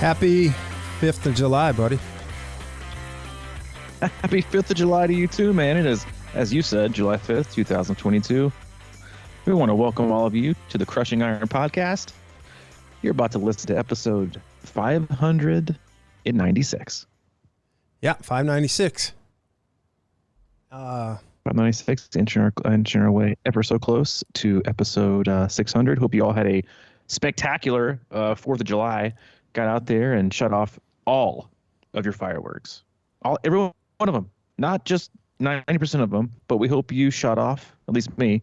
Happy 5th of July, buddy. Happy 5th of July to you too, man. It is, as you said, July 5th, 2022. We want to welcome all of you to the Crushing Iron podcast. You're about to listen to episode 596. Yeah, 596. 596, inching our way ever so close to episode 600. Hope you all had a spectacular 4th of July. Got out there and shut off all of your fireworks. Every one of them. Not just 90% of them, but we hope you shut off, at least me,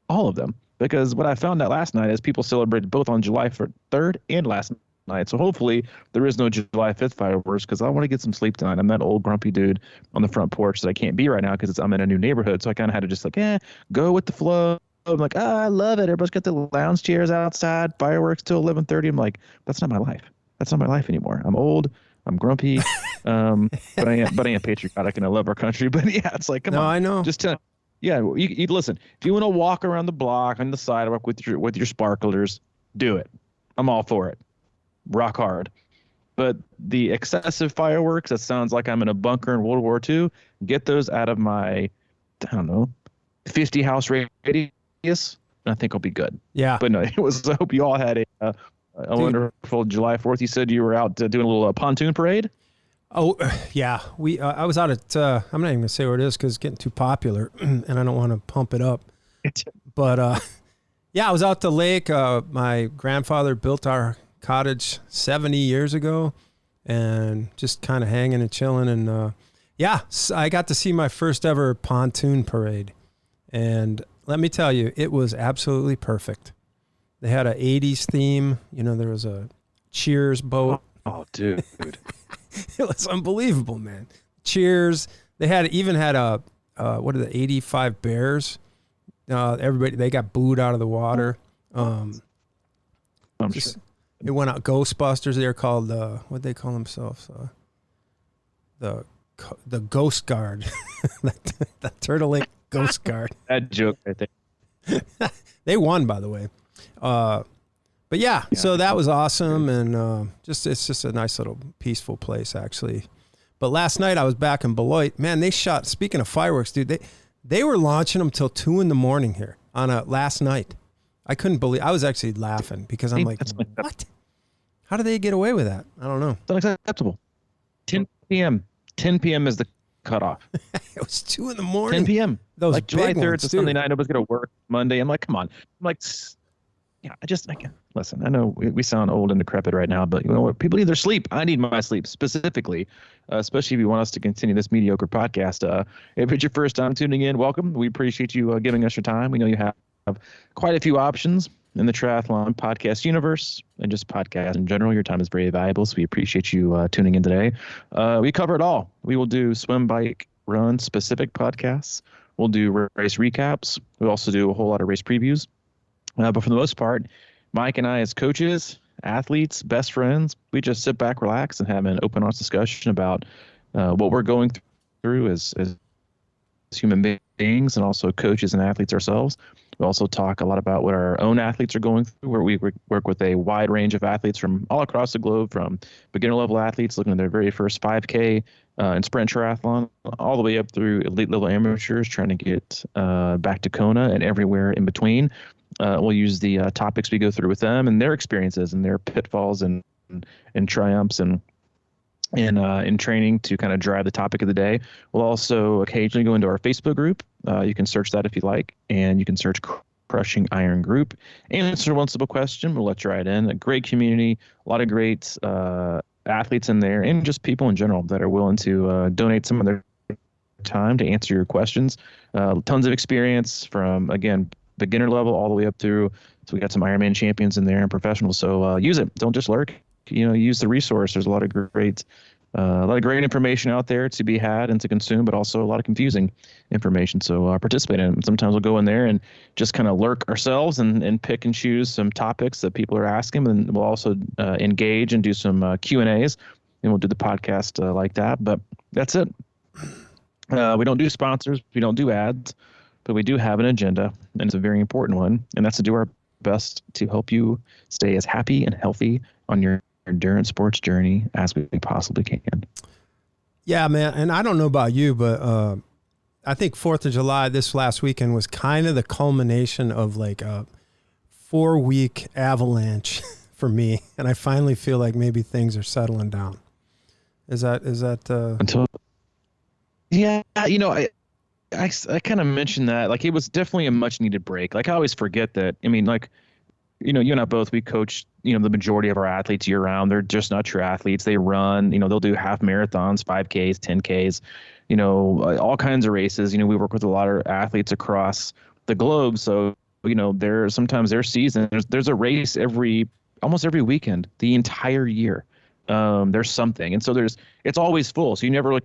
all of them. Because what I found out last night is people celebrated both on July 3rd and last night. So hopefully there is no July 5th fireworks because I want to get some sleep tonight. I'm that old grumpy dude on the front porch that I can't be right now because I'm in a new neighborhood. So I kind of had to just go with the flow. I'm like, I love it. Everybody's got the lounge chairs outside, fireworks till 11:30. I'm like, that's not my life. That's not my life anymore. I'm old. I'm grumpy. but I am patriotic and I love our country. But yeah, it's like, come on. I know. Just you listen. If you want to walk around the block on the sidewalk with your sparklers, do it. I'm all for it. Rock hard. But the excessive fireworks, that sounds like I'm in a bunker in World War II. Get those out of my, 50 house radius, and I think I'll be good. Yeah. But no, I hope you all had a wonderful July 4th. You said you were out doing a little pontoon parade? Oh, yeah. I was out at, I'm not even going to say where it is because it's getting too popular and I don't want to pump it up. But, yeah, I was out the lake. My grandfather built our cottage 70 years ago and just kind of hanging and chilling. And, I got to see my first ever pontoon parade. And let me tell you, it was absolutely perfect. They had an 80s theme. There was a Cheers boat. Oh, dude. It was unbelievable, man. Cheers. They even had a 85 Bears. Everybody, they got booed out of the water. I'm sure. It went out. Ghostbusters. They're called, what'd they call themselves? The Ghost Guard. the Turtle Lake Ghost Guard. That joke right there. They won, by the way. But yeah, so that was awesome, and it's just a nice little peaceful place, actually. But last night I was back in Beloit. Man, they shot. Speaking of fireworks, dude, they were launching them till 2 a.m. here on last night. I couldn't believe. I was actually laughing because I'm like, what? How do they get away with that? I don't know. It's unacceptable. 10 p.m. 10 p.m. is the cutoff. It was 2 a.m. 10 p.m. Those like July 3rd, it's a too. Sunday night. Nobody's gonna work Monday. I'm like, come on. I'm like, I can't. Listen, I know we sound old and decrepit right now, but you know what? People need their sleep. I need my sleep specifically, especially if you want us to continue this mediocre podcast. If it's your first time tuning in, welcome. We appreciate you giving us your time. We know you have quite a few options in the triathlon podcast universe and just podcast in general. Your time is very valuable, so we appreciate you tuning in today. We cover it all. We will do swim, bike, run specific podcasts. We'll do race recaps. We also do a whole lot of race previews. But for the most part, Mike and I, as coaches, athletes, best friends, we just sit back, relax, and have an open, honest discussion about what we're going through as human beings and also coaches and athletes ourselves. We also talk a lot about what our own athletes are going through, where we work with a wide range of athletes from all across the globe, from beginner-level athletes looking at their very first 5K and sprint triathlon, all the way up through elite-level amateurs trying to get back to Kona and everywhere in between. We'll use the topics we go through with them and their experiences and their pitfalls and triumphs and in training to kind of drive the topic of the day. We'll also occasionally go into our Facebook group. You can search that if you like, and you can search Crushing Iron Group. Answer one simple question. We'll let you right in. A great community, a lot of great athletes in there, and just people in general that are willing to donate some of their time to answer your questions. Tons of experience from, again, beginner level all the way up through. So we got some Ironman champions in there and professionals. So use it. Don't just lurk. Use the resource. There's a lot of great information out there to be had and to consume, but also a lot of confusing information. So participate in it. Sometimes we'll go in there and just kind of lurk ourselves and pick and choose some topics that people are asking. And we'll also engage and do some Q&As, and we'll do the podcast like that. But that's it. We don't do sponsors. We don't do ads. But we do have an agenda, and it's a very important one, and that's to do our best to help you stay as happy and healthy on your endurance sports journey as we possibly can. Yeah, man. And I don't know about you, but I think 4th of July this last weekend was kind of the culmination of like a 4-week avalanche for me. And I finally feel like maybe things are settling down. Is that until, yeah, you know, I kind of mentioned that, like, it was definitely a much needed break. Like, I always forget that. I mean, like, you know, you and I both, we coach, you know, the majority of our athletes year round. They're just not true athletes. They run, you know, they'll do half marathons, 5Ks, 10Ks, you know, all kinds of races. You know, we work with a lot of athletes across the globe. So, you know, sometimes their season, there's a race almost every weekend, the entire year. There's something. And so it's always full. So you never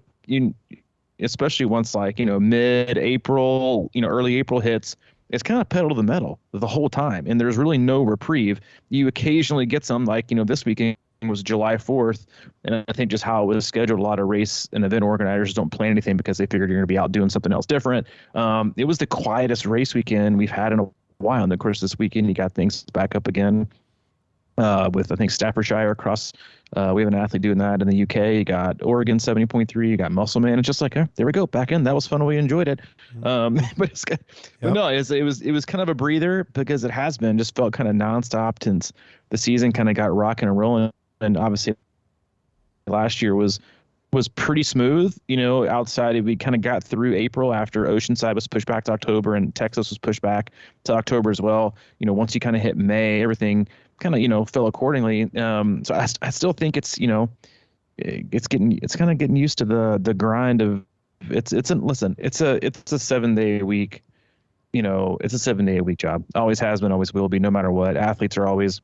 especially once, like, you know, mid-April, you know, early April hits, it's kind of pedal to the metal the whole time. And there's really no reprieve. You occasionally get some, like, you know, this weekend was July 4th. And I think just how it was scheduled, a lot of race and event organizers don't plan anything because they figured you're going to be out doing something else different. It was the quietest race weekend we've had in a while. And of course, this weekend you got things back up again. With, I think, Staffordshire across. We have an athlete doing that in the UK. You got Oregon 70.3. You got Muscle Man. It's just like, there we go, back in. That was fun. We enjoyed it. But no, it was kind of a breather, because it has been just felt kind of nonstop since the season kind of got rocking and rolling. And obviously, last year was pretty smooth. You know, outside we kind of got through April after Oceanside was pushed back to October and Texas was pushed back to October as well. You know, once you kind of hit May, everything kind of, you know, fell accordingly. So I still think it's, you know, it's kind of getting used to the grind of it's a 7-day a week, you know, it's a 7-day a week job. Always has been, always will be, no matter what. Athletes are always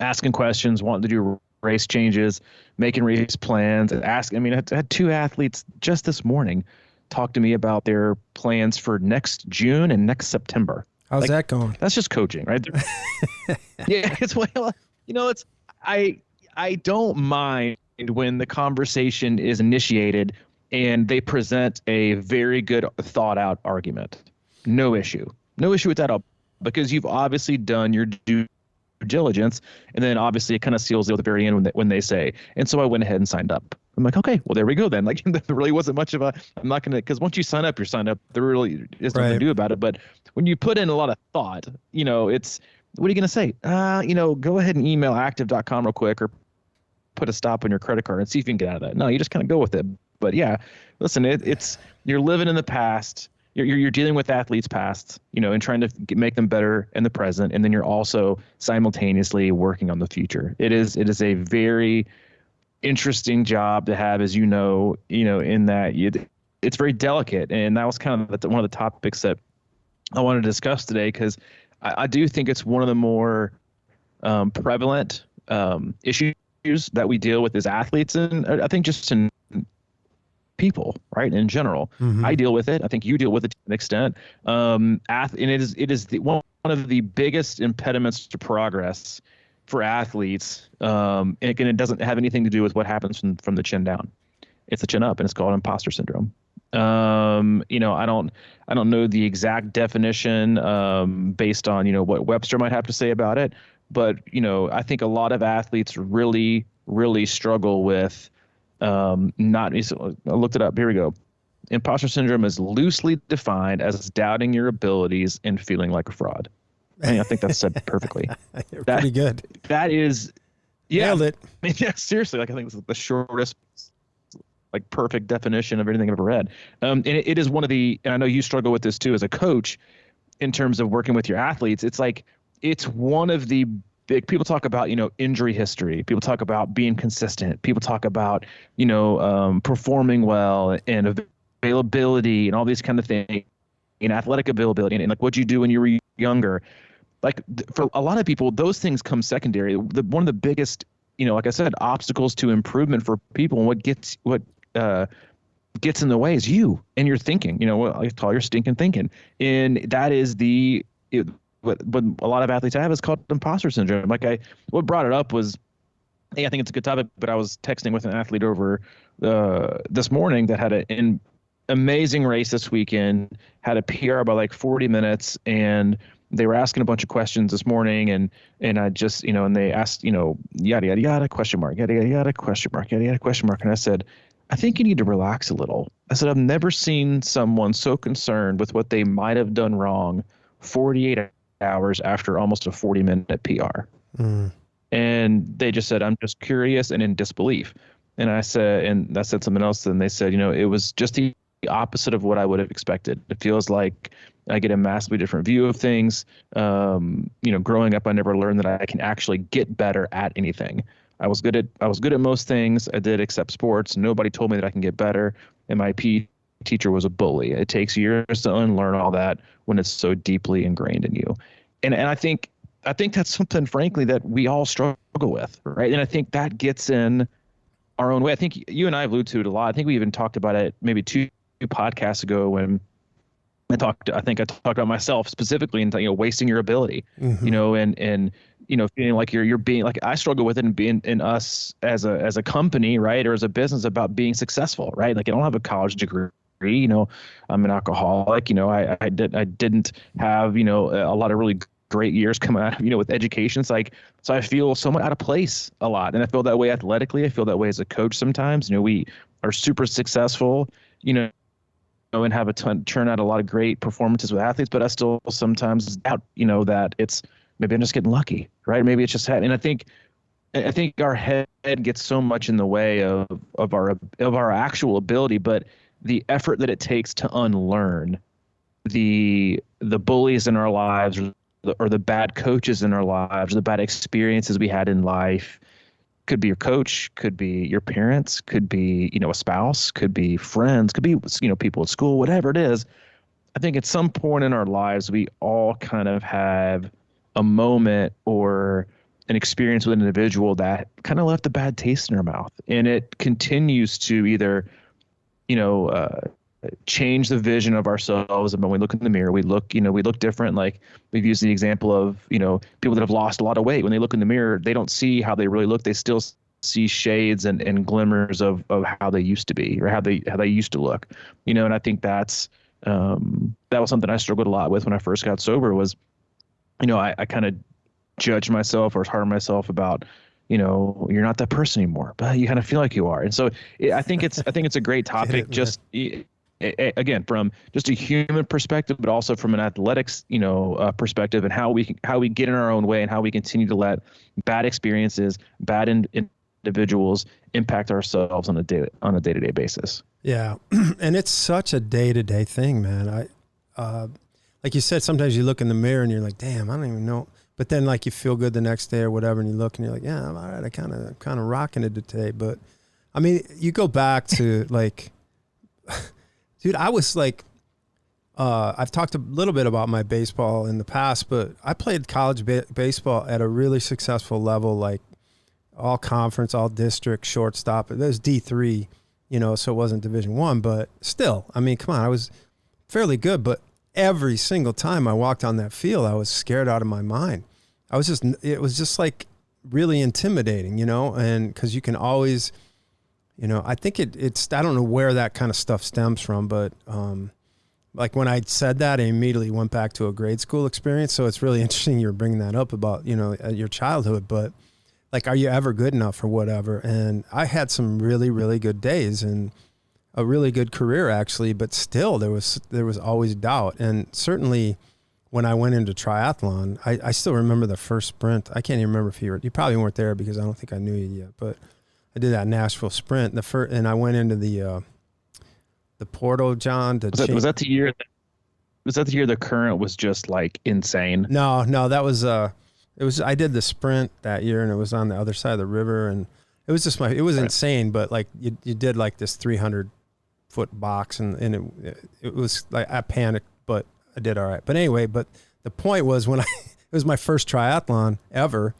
asking questions, wanting to do race changes, making race plans, and I mean, I had 2 athletes just this morning talk to me about their plans for next June and next September. How's that going? That's just coaching, right? Yeah, it's, well, you know, it's I don't mind when the conversation is initiated and they present a very good thought out argument. No issue with that all, because you've obviously done your due diligence, and then obviously it kind of seals it at the very end when they say. And so I went ahead and signed up. I'm like, okay, well, there we go then. Like, there really wasn't much of a, I'm not going to, because once you sign up, you're signed up. There really is nothing to do about it. But when you put in a lot of thought, you know, it's, what are you going to say? You know, go ahead and email active.com real quick, or put a stop on your credit card and see if you can get out of that. No, you just kind of go with it. But yeah, listen, it's, you're living in the past. You're dealing with athletes past, you know, and trying to make them better in the present. And then you're also simultaneously working on the future. It is a very interesting job to have, as you know, in that it's very delicate. And that was kind of one of the topics that I wanted to discuss today, because I do think it's one of the more prevalent issues that we deal with as athletes. And I think just in people, right, in general. Mm-hmm. I deal with it. I think you deal with it to an extent. And it is one of the biggest impediments to progress for athletes. And it doesn't have anything to do with what happens from the chin down. It's the chin up, and it's called imposter syndrome. You know, I don't know the exact definition based on, you know, what Webster might have to say about it. But, you know, I think a lot of athletes really, really struggle with I looked it up. Here we go. Imposter syndrome is loosely defined as doubting your abilities and feeling like a fraud. I think that's said perfectly. Pretty good. That is, yeah. Nailed it. Yeah, seriously. Like, I think it's the shortest, like, perfect definition of anything I've ever read. And it is one of the, and I know you struggle with this too as a coach in terms of working with your athletes. It's like, it's one of the big, people talk about, you know, injury history. People talk about being consistent. People talk about, you know, performing well and availability and all these kind of things, and athletic availability and like what you do when you were younger. Like, for a lot of people, those things come secondary. One of the biggest, you know, like I said, obstacles to improvement for people, and what gets in the way is you and your thinking. You know, what I call your stinking thinking, and that is what a lot of athletes have is called imposter syndrome. What brought it up was, hey, I think it's a good topic, but I was texting with an athlete over this morning that had an amazing race this weekend, had a PR by like 40 minutes, and they were asking a bunch of questions this morning, and I just, and they asked, yada, yada, yada, question mark, yada, yada, yada, question mark, yada, yada, question mark. And I said, I think you need to relax a little. I said, I've never seen someone so concerned with what they might have done wrong 48 hours after almost a 40-minute PR. And they just said, I'm just curious and in disbelief. And I said something else. And they said, it was just the opposite of what I would have expected. It feels like I get a massively different view of things. Growing up, I never learned that I can actually get better at anything. I was good at most things. I did except sports. Nobody told me that I can get better. And my PE teacher was a bully. It takes years to unlearn all that when it's so deeply ingrained in you. And I think that's something, frankly, that we all struggle with, right? And I think that gets in our own way. I think you and I have alluded to it a lot. I think we even talked about it maybe two podcasts ago when I talked about myself specifically and wasting your ability, and feeling like you're being like, I struggle with it and being in us as a company, right, or as a business, about being successful, right? Like, I don't have a college degree. I'm an alcoholic. I didn't have a lot of really great years coming out with education. So I feel somewhat out of place a lot, and I feel that way athletically. I feel that way as a coach sometimes. We are super successful, and have turn out a lot of great performances with athletes, but I still sometimes doubt, that it's, maybe I'm just getting lucky, right? Maybe it's just, and I think our head gets so much in the way of our actual ability, but the effort that it takes to unlearn the bullies in our lives, or the bad coaches in our lives, or the bad experiences we had in life. Could be your coach, could be your parents, could be, a spouse, could be friends, could be, people at school, whatever it is. I think at some point in our lives, we all kind of have a moment or an experience with an individual that kind of left a bad taste in our mouth. And it continues to either, change the vision of ourselves. And when we look in the mirror, we look different. Like, we've used the example of, people that have lost a lot of weight. When they look in the mirror, they don't see how they really look. They still see shades and glimmers of how they used to be, or how they used to look, and I think that was something I struggled a lot with when I first got sober. Was, I kind of judged myself or was hard on myself about, you're not that person anymore, but you kind of feel like you are. And so I think it's a great topic. Again, from just a human perspective, but also from an athletics, perspective, and how we get in our own way, and how we continue to let bad experiences, bad individuals impact ourselves on a day-to-day basis. Yeah. And it's such a day-to-day thing, man. Like you said, sometimes you look in the mirror and you're like, damn, I don't even know. But then, like, you feel good the next day or whatever, and you look and you're like, yeah, I'm all right. I kind of rocking it today. But I mean, you go back to like, dude, I was like, I've talked a little bit about my baseball in the past, but I played college baseball at a really successful level, like all conference, all district, shortstop. It was D3, so it wasn't Division I, but still, I mean, come on, I was fairly good. But every single time I walked on that field, I was scared out of my mind. It was just like really intimidating, and because you can always, I think it's, I don't know where that kind of stuff stems from, but like when I said that, I immediately went back to a grade school experience. So it's really interesting you're bringing that up about, your childhood, but like, are you ever good enough or whatever? And I had some really, really good days and a really good career actually, but still there was always doubt. And certainly when I went into triathlon, I still remember the first sprint. I can't even remember if you probably weren't there because I don't think I knew you yet, but I did that Nashville sprint. And I went into the portal, John. Was that the year? Was that the year the current was just like insane? No, that was I did the sprint that year, and it was on the other side of the river, and it was just it was insane. But like you did like this 300-foot box, and it was like, I panicked, but I did all right. But anyway, but the point was it was my first triathlon ever,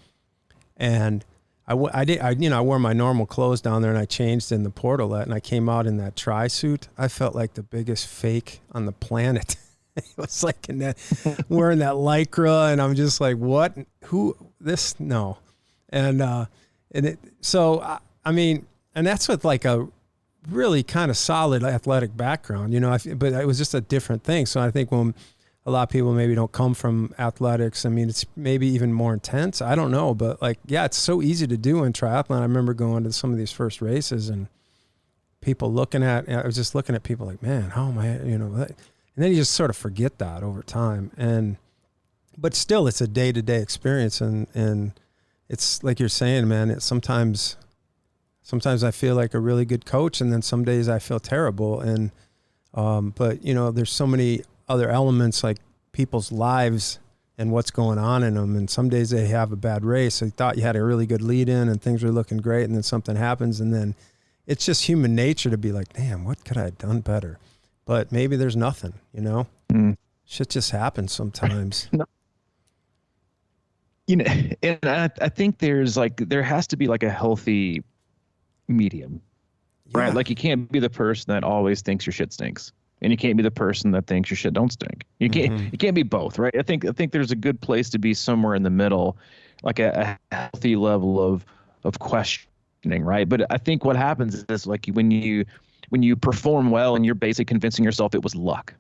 and I wore my normal clothes down there, and I changed in the portalet, and I came out in that tri suit. I felt like the biggest fake on the planet. It was like wearing that Lycra, and I'm just like, what? Who? This? No. And I mean, and that's with like a really kind of solid athletic background, but it was just a different thing. So I think when a lot of people maybe don't come from athletics. I mean, it's maybe even more intense. I don't know, but like, yeah, it's so easy to do in triathlon. I remember going to some of these first races and I was just looking at people like, man, how am I, and then you just sort of forget that over time. But still it's a day-to-day experience. And it's like you're saying, man, sometimes I feel like a really good coach, and then some days I feel terrible. And, but there's so many other elements like people's lives and what's going on in them. And some days they have a bad race. So you thought you had a really good lead in and things were looking great. And then something happens. And then it's just human nature to be like, damn, what could I have done better? But maybe there's nothing, shit just happens sometimes. No. And I think there has to be like a healthy medium, right? Like you can't be the person that always thinks your shit stinks. And you can't be the person that thinks your shit don't stink. You can't be both, right? I think there's a good place to be somewhere in the middle, like a healthy level of questioning, right? But I think what happens is like when you perform well and you're basically convincing yourself it was luck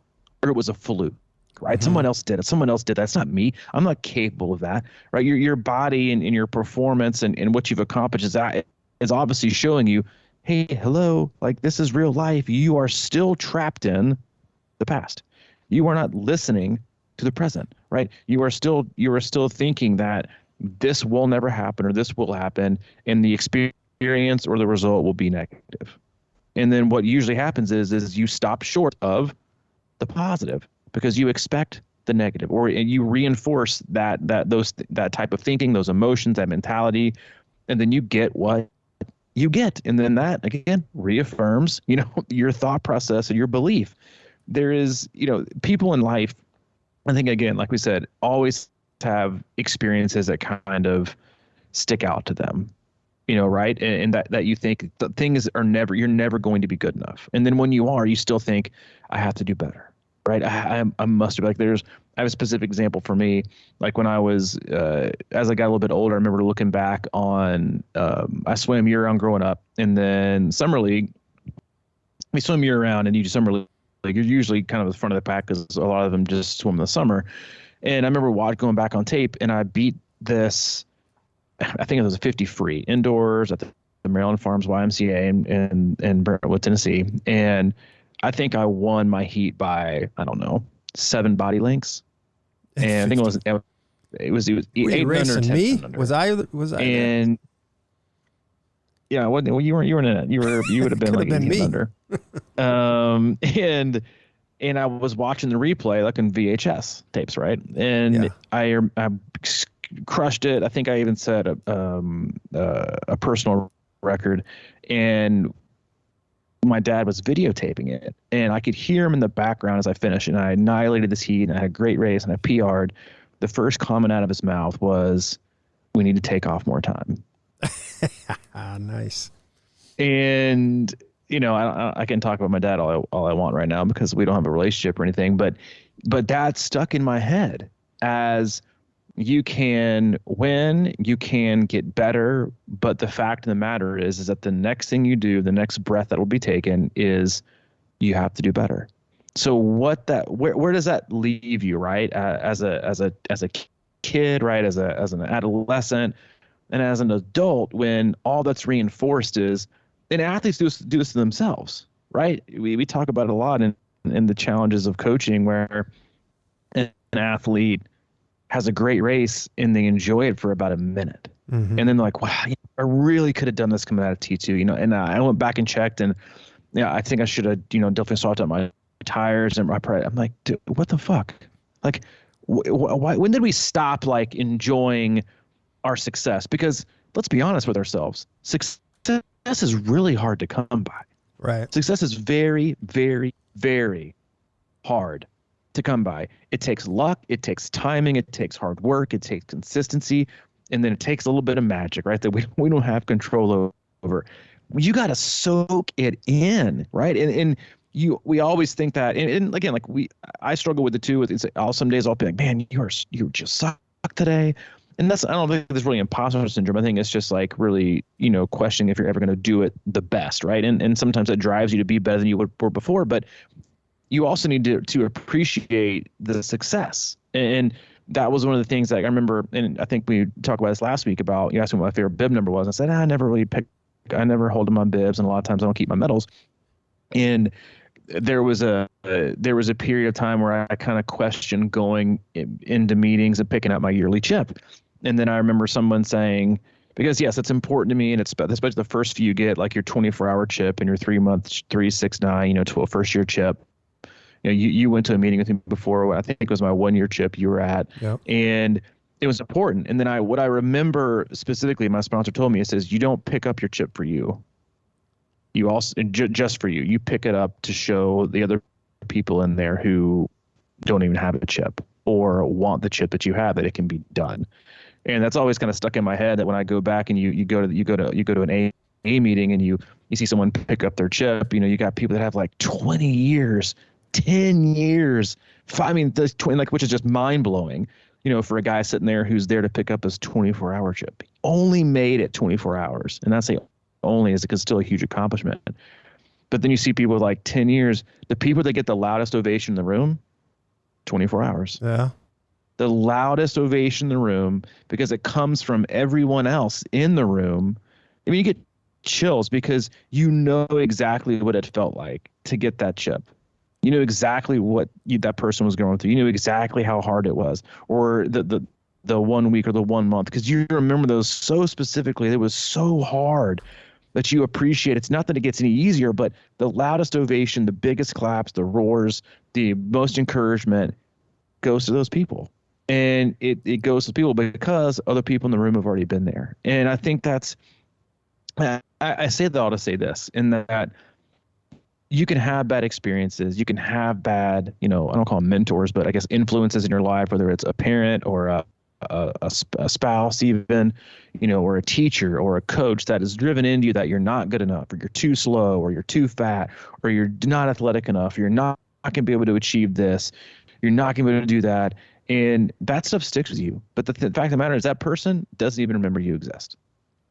or it was a fluke, right? Mm-hmm. Someone else did it. Someone else did that. It's not me. I'm not capable of that, right? Your body and your performance and what you've accomplished is obviously showing you, hey, hello, like this is real life. You are still trapped in the past. You are not listening to the present, right? You are still thinking that this will never happen or this will happen, and the experience or the result will be negative. And then what usually happens is you stop short of the positive because you expect the negative, or you reinforce that type of thinking, those emotions, that mentality, and then you get what you get. And then that again reaffirms, your thought process and your belief. There is, people in life, I think, again, like we said, always have experiences that kind of stick out to them, right? And that you think the things you're never going to be good enough. And then when you are, you still think, I have to do better, right? I must be like, I have a specific example for me. Like when I was, as I got a little bit older, I remember looking back on, I swam year round growing up, and then summer league, we swim year round, and you do summer league, you're usually kind of the front of the pack because a lot of them just swim in the summer. And I remember going back on tape, and I beat this, I think it was a 50 free indoors at the Maryland Farms YMCA in Brentwood, Tennessee. And I think I won my heat by, I don't know, 7 body lengths. And I think it was 8 under 10 me? Under. Was I and yeah, well, you weren't in it. You would have been like 18 under. And I was watching the replay like on VHS tapes, right? And I crushed it. I think I even set a personal record, and my dad was videotaping it, and I could hear him in the background as I finished, and I annihilated this heat, and I had a great race, and I PR'd. The first comment out of his mouth was, "We need to take off more time." Nice. And I can talk about my dad all I want right now because we don't have a relationship or anything, but that stuck in my head as, you can win, you can get better, but the fact of the matter is that the next thing you do, the next breath that will be taken, is you have to do better. So where does that leave you, right? As a kid, right? As an adolescent, and as an adult, when all that's reinforced is, and athletes do this to themselves, right? We talk about it a lot in the challenges of coaching, where an athlete has a great race and they enjoy it for about a minute. Mm-hmm. And then they're like, wow, I really could have done this coming out of T2, and I went back and checked, and I think I should have, definitely swapped out my tires and I'm like, dude, what the fuck? Like, why, when did we stop like enjoying our success? Because let's be honest with ourselves. Success is really hard to come by. Right. Success is very, very, very hard to come by. It takes luck, it takes timing, it takes hard work, it takes consistency, and then it takes a little bit of magic, right? That we don't have control over. You got to soak it in, right? And we always think that, and again, like I struggle with the two. It's some days I'll be like, man, you just suck today. And I don't think there's really imposter syndrome. I think it's just like really, questioning if you're ever going to do it the best, right? And sometimes it drives you to be better than you were before. But you also need to appreciate the success. And that was one of the things that I remember, and I think we talked about this last week about, you asked me what my favorite bib number was. I said, I never hold them on bibs, and a lot of times I don't keep my medals. And there was a period of time where I kind of questioned going into meetings and picking up my yearly chip. And then I remember someone saying, because yes, it's important to me, and it's especially the first few you get, like your 24-hour chip and your 3-month 369, 12 first year chip. You went to a meeting with me before. I think it was my 1-year chip you were at. Yep. And it was important. And then what I remember specifically, my sponsor told me, it says, you don't pick up your chip for you. You also, just for you, you pick it up to show the other people in there who don't even have a chip or want the chip that you have, that it can be done. And that's always kind of stuck in my head, that when I go back and you go to an A meeting and you see someone pick up their chip, you got people that have like 20 years, 10 years, the 20, which is just mind blowing, for a guy sitting there who's there to pick up his 24-hour chip. He only made it 24 hours. And that's only is because it's still a huge accomplishment. But then you see people with like 10 years, the people that get the loudest ovation in the room, 24 hours. Yeah. The loudest ovation in the room, because it comes from everyone else in the room. I mean, you get chills because you know exactly what it felt like to get that chip. You know exactly what that person was going through. You knew exactly how hard it was, or the 1 week or the 1 month, because you remember those so specifically. It was so hard that you appreciate. It's not that it gets any easier, but the loudest ovation, the biggest claps, the roars, the most encouragement goes to those people. And it goes to people because other people in the room have already been there. And I think that's, I say that all to say this, in that you can have bad experiences. You can have bad, I don't call them mentors, but I guess influences in your life, whether it's a parent or a spouse even, or a teacher or a coach that has driven into you that you're not good enough, or you're too slow, or you're too fat, or you're not athletic enough. You're not going to be able to achieve this. You're not going to be able to do that. And that stuff sticks with you. But the fact of the matter is that person doesn't even remember you exist,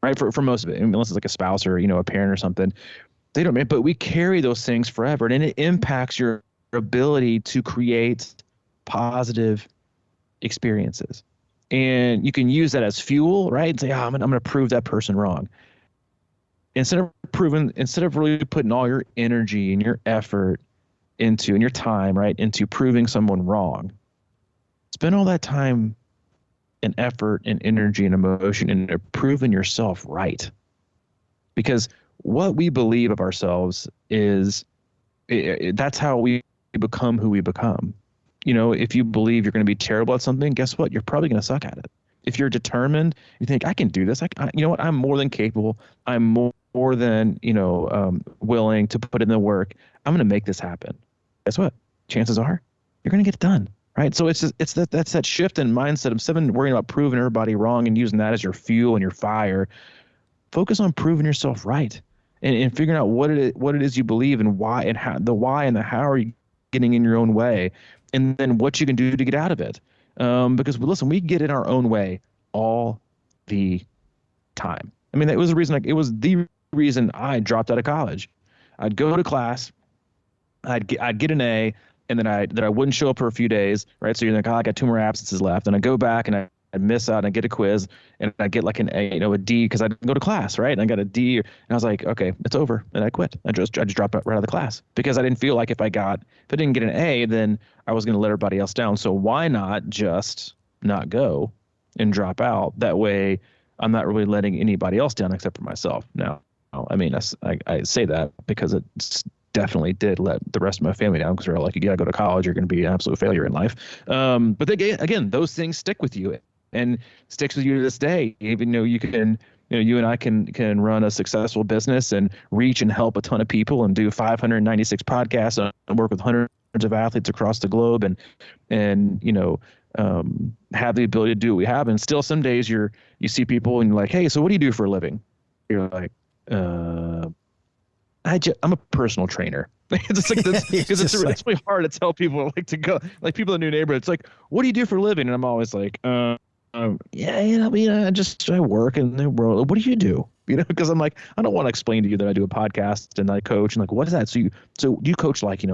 right? For most of it, unless it's like a spouse or, a parent or something, they don't. But we carry those things forever, and it impacts your ability to create positive experiences. And you can use that as fuel, right? And say, I'm going to prove that person wrong. Instead of really putting all your energy and your effort and your time, right, into proving someone wrong, spend all that time and effort and energy and emotion into proving yourself right. Because what we believe of ourselves is that's how we become who we become. If you believe you're going to be terrible at something, guess what? You're probably going to suck at it. If you're determined, you think, I can do this. You know what? I'm more than capable. I'm more than, willing to put in the work. I'm going to make this happen. Guess what? Chances are you're going to get it done. Right. So that's that shift in mindset of worrying about proving everybody wrong and using that as your fuel and your fire. Focus on proving yourself right and figuring out what it is you believe and why, and how the why and the how are you getting in your own way, and then what you can do to get out of it. Because listen, we get in our own way all the time. I mean, it was the reason I dropped out of college. I'd go to class, I'd get an A, and then I wouldn't show up for a few days, right? So you're like, I got 2 more absences left, and I go back and I miss out and I get a quiz and I get like an A, a D, because I didn't go to class, right? And I got a D, and I was like, okay, it's over, and I quit. I just dropped out right out of the class because I didn't feel like if I didn't get an A, then I was going to let everybody else down. So why not just not go and drop out? That way, I'm not really letting anybody else down except for myself. Now, I mean, I say that because it's definitely did let the rest of my family down, because they're like, you got to go to college, you're going to be an absolute failure in life. But again, those things stick with you and sticks with you to this day. Even though you and I can run a successful business and reach and help a ton of people and do 596 podcasts and work with hundreds of athletes across the globe and have the ability to do what we have. And still some days you see people and you're like, hey, so what do you do for a living? You're like, I'm a personal trainer. It's like this, because it's really hard to tell people to go, like people in the new neighborhood. It's like, what do you do for a living? And I'm always like, I work in the world. What do you do? because I'm like, I don't want to explain to you that I do a podcast and I coach and like, what is that? So do you coach like,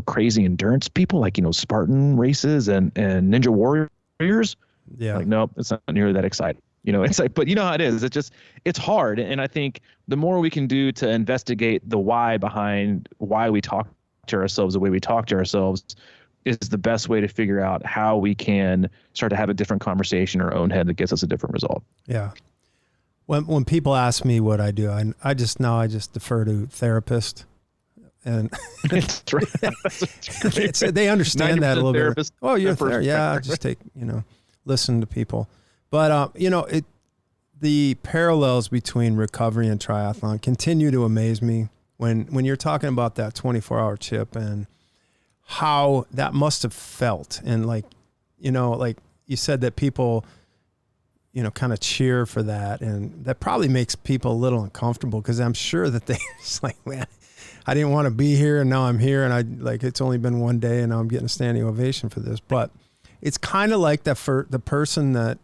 crazy endurance people, like, Spartan races and Ninja Warriors? Yeah. Like, nope, it's not nearly that exciting. It's like, but you know how it is. It's hard. And I think the more we can do to investigate the why behind why we talk to ourselves the way we talk to ourselves is the best way to figure out how we can start to have a different conversation in our own head that gets us a different result. Yeah. When people ask me what I do, I just defer to therapist. And they understand that a little bit. Oh, you're there. Yeah. Just take, listen to people. But, the parallels between recovery and triathlon continue to amaze me when you're talking about that 24-hour chip and how that must have felt. And like you said that people, kind of cheer for that. And that probably makes people a little uncomfortable because I'm sure that they just like, man, I didn't want to be here and now I'm here. And it's only been one day and now I'm getting a standing ovation for this. But it's kind of like that for the person that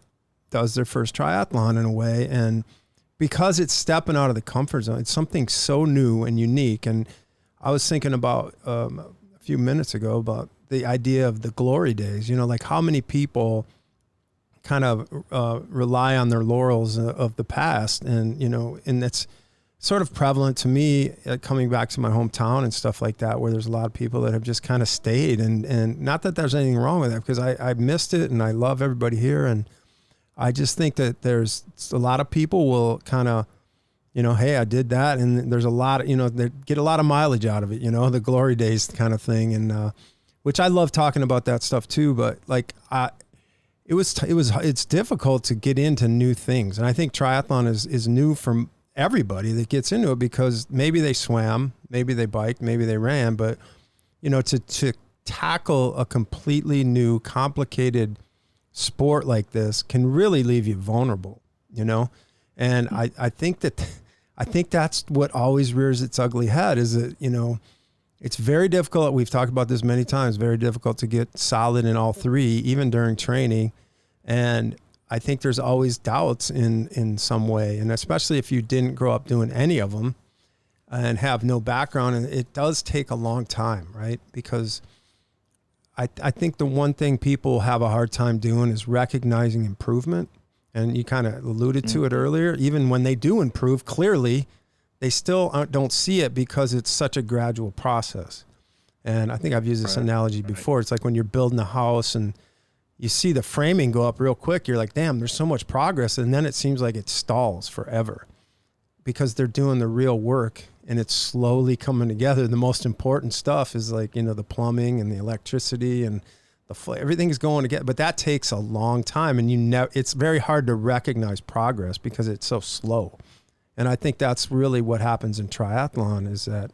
does their first triathlon in a way. And because it's stepping out of the comfort zone, it's something so new and unique. And I was thinking about a few minutes ago about the idea of the glory days, like how many people kind of rely on their laurels of the past. And, and that's sort of prevalent to me coming back to my hometown and stuff like that, where there's a lot of people that have just kind of stayed and not that there's anything wrong with that because I missed it and I love everybody here. And I just think that there's a lot of people will kind of, hey, I did that. And there's a lot of, they get a lot of mileage out of it, the glory days kind of thing. And, which I love talking about that stuff too. But like, it's difficult to get into new things. And I think triathlon is new from everybody that gets into it because maybe they swam, maybe they biked, maybe they ran, but to tackle a completely new, complicated sport like this can really leave you vulnerable, and I think that's what always rears its ugly head is that, it's very difficult. We've talked about this many times, very difficult to get solid in all three, even during training. And I think there's always doubts in some way. And especially if you didn't grow up doing any of them and have no background, and it does take a long time, right? Because I think the one thing people have a hard time doing is recognizing improvement. And you kind of alluded to it earlier. Even when they do improve, clearly, they still don't see it because it's such a gradual process. And I think I've used this analogy before. It's like when you're building a house and you see the framing go up real quick, you're like, damn, there's so much progress. And then it seems like it stalls forever because they're doing the real work and it's slowly coming together. The most important stuff is like, the plumbing and the electricity and everything's going together, but that takes a long time. And it's very hard to recognize progress because it's so slow. And I think that's really what happens in triathlon is that,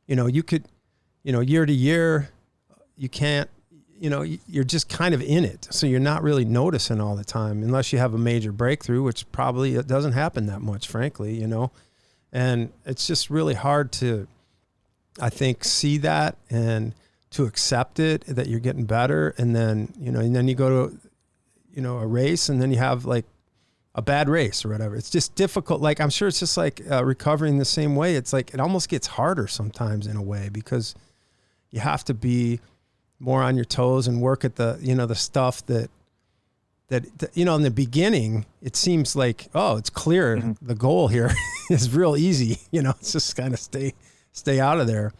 you could, year to year, you can't, you're just kind of in it. So you're not really noticing all the time unless you have a major breakthrough, which probably it doesn't happen that much, frankly, and it's just really hard to, I think, see that and to accept it, that you're getting better. And then, and then you go to, a race and then you have like a bad race or whatever. It's just difficult. Like, I'm sure it's just like recovering the same way. It's like, it almost gets harder sometimes in a way because you have to be more on your toes and work at the, the stuff that in the beginning, it seems like, oh, it's clear. Mm-hmm. The goal here is real easy. It's just kind of stay out of there.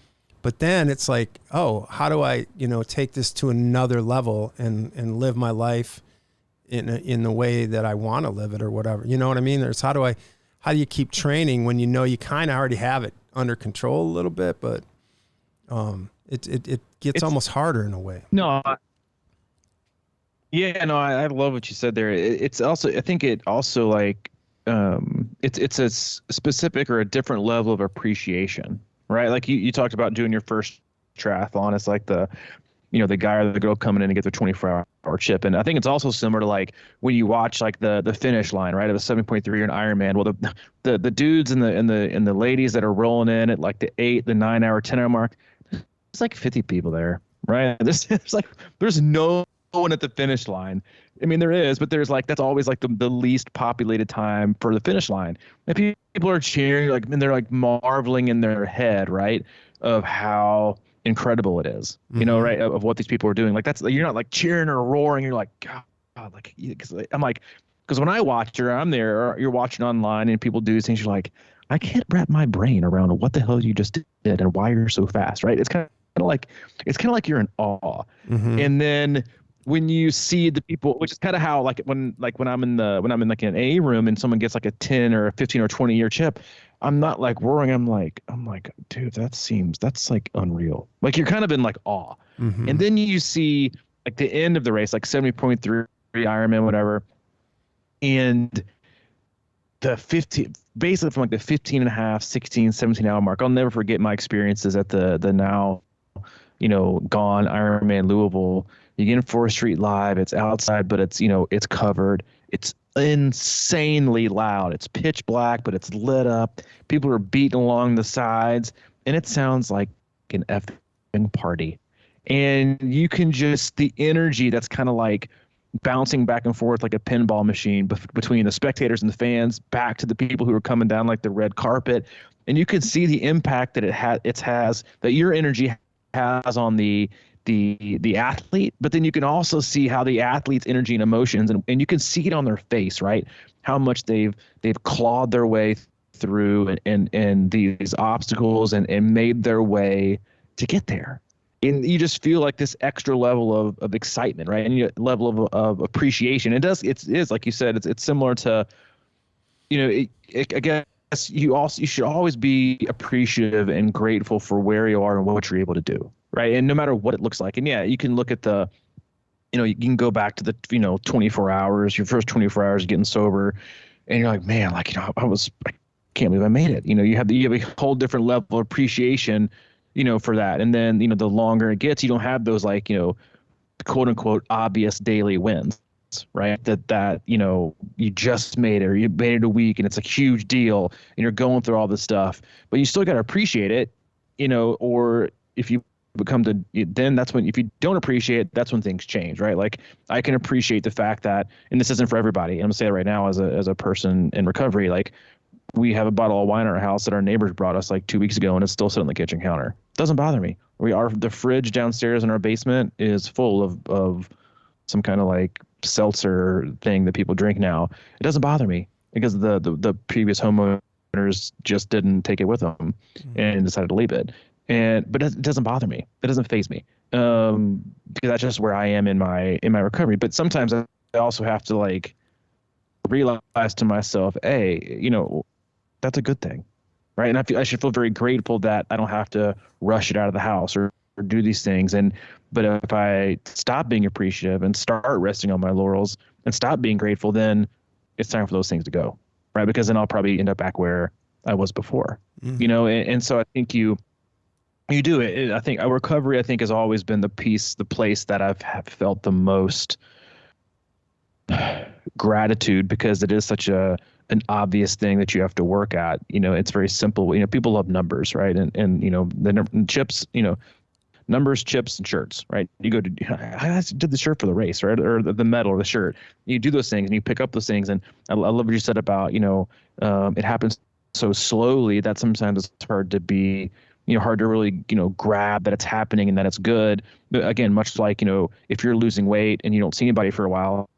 But then it's like, oh, how do I, take this to another level and live my life in the way that I want to live it or whatever. You know what I mean? There's how do you keep training when you kind of already have it under control a little bit, but it gets almost harder in a way. No. I love what you said there. It's also, I think it also like, it's a specific or a different level of appreciation, right? Like you talked about doing your first triathlon. It's like the guy or the girl coming in to get their 24-hour chip. And I think it's also similar to like when you watch like the finish line, right? Of a 7.3 or an Ironman. Well, the dudes and the ladies that are rolling in at like the 8, the 9-hour, 10-hour mark, there's like 50 people there, right? There's no one at the finish line. I mean, there is, but there's like, that's always like the least populated time for the finish line. And people are cheering, like, and they're like marveling in their head, right, of how incredible it is, you know, right, of what these people are doing. Like, that's, you're not like cheering or roaring. You're like, God, like, cause I'm like, because when I watch or I'm there, or you're watching online and people do these things, you're like, I can't wrap my brain around what the hell you just did and why you're so fast, right? It's kind of like you're in awe. And then when you see the people, which is kind of how when I'm in like an AA room and someone gets like a 10 or a 15 or 20-year chip, I'm not like roaring. I'm like, dude, that's like unreal. Like, you're kind of in like awe. And then you see like the end of the race, like 70.3 Ironman, whatever. And the 15, basically from like the 15 and a half, 16, 17 hour mark, I'll never forget my experiences at the now, you know, gone Ironman Louisville. You get in 4th Street Live. It's outside, but it's, you know, it's covered. It's insanely loud. It's pitch black, but it's lit up. People are beating along the sides, and it sounds like an effing party. And you can just, the energy that's kind of like bouncing back and forth like a pinball machine between the spectators and the fans, back to the people who are coming down like the red carpet. And you can see the impact that it has, that your energy has on the athlete, but then you can also see how the athlete's energy and emotions, and you can see it on their face, right? How much they've clawed their way through and these obstacles and made their way to get there. And you just feel like this extra level of excitement, right? And level of appreciation. It is like you said, it's similar to, you know, I guess you should always be appreciative and grateful for where you are and what you're able to do, right? And no matter what it looks like. And yeah, you can look at you can go back to the, 24 hours, your first 24 hours getting sober, and you're like, man, like, I can't believe I made it. You have a whole different level of appreciation, for that. And then, the longer it gets, you don't have those like, quote unquote obvious daily wins, right? That you just made it, or you made it a week and it's a huge deal and you're going through all this stuff, but you still got to appreciate it, or if you then that's when, if you don't appreciate it, that's when things change, right? Like, I can appreciate the fact that, and this isn't for everybody, I'm gonna say it right now as a person in recovery, like, we have a bottle of wine in our house that our neighbors brought us like 2 weeks ago, and it's still sitting on the kitchen counter. Doesn't bother me. The fridge downstairs in our basement is full of some kind of like seltzer thing that people drink now. It doesn't bother me because the previous homeowners just didn't take it with them and decided to leave it. But it doesn't bother me. It doesn't faze me. Because that's just where I am in my recovery. But sometimes I also have to like realize to myself, hey, that's a good thing, right? And I should feel very grateful that I don't have to rush it out of the house or do these things. But if I stop being appreciative and start resting on my laurels and stop being grateful, then it's time for those things to go, right? Because then I'll probably end up back where I was before, And so I think you do it. I think our recovery, has always been the place that I've felt the most gratitude, because it is such an obvious thing that you have to work at. It's very simple. People love numbers, right? And the chips, numbers, chips, and shirts, right? You go to, I did the shirt for the race, right? Or the medal or the shirt. You do those things and you pick up those things. And I love what you said about, it happens so slowly that sometimes it's hard to be, hard to really, grab that it's happening and that it's good. But again, much like, if you're losing weight and you don't see anybody for a while,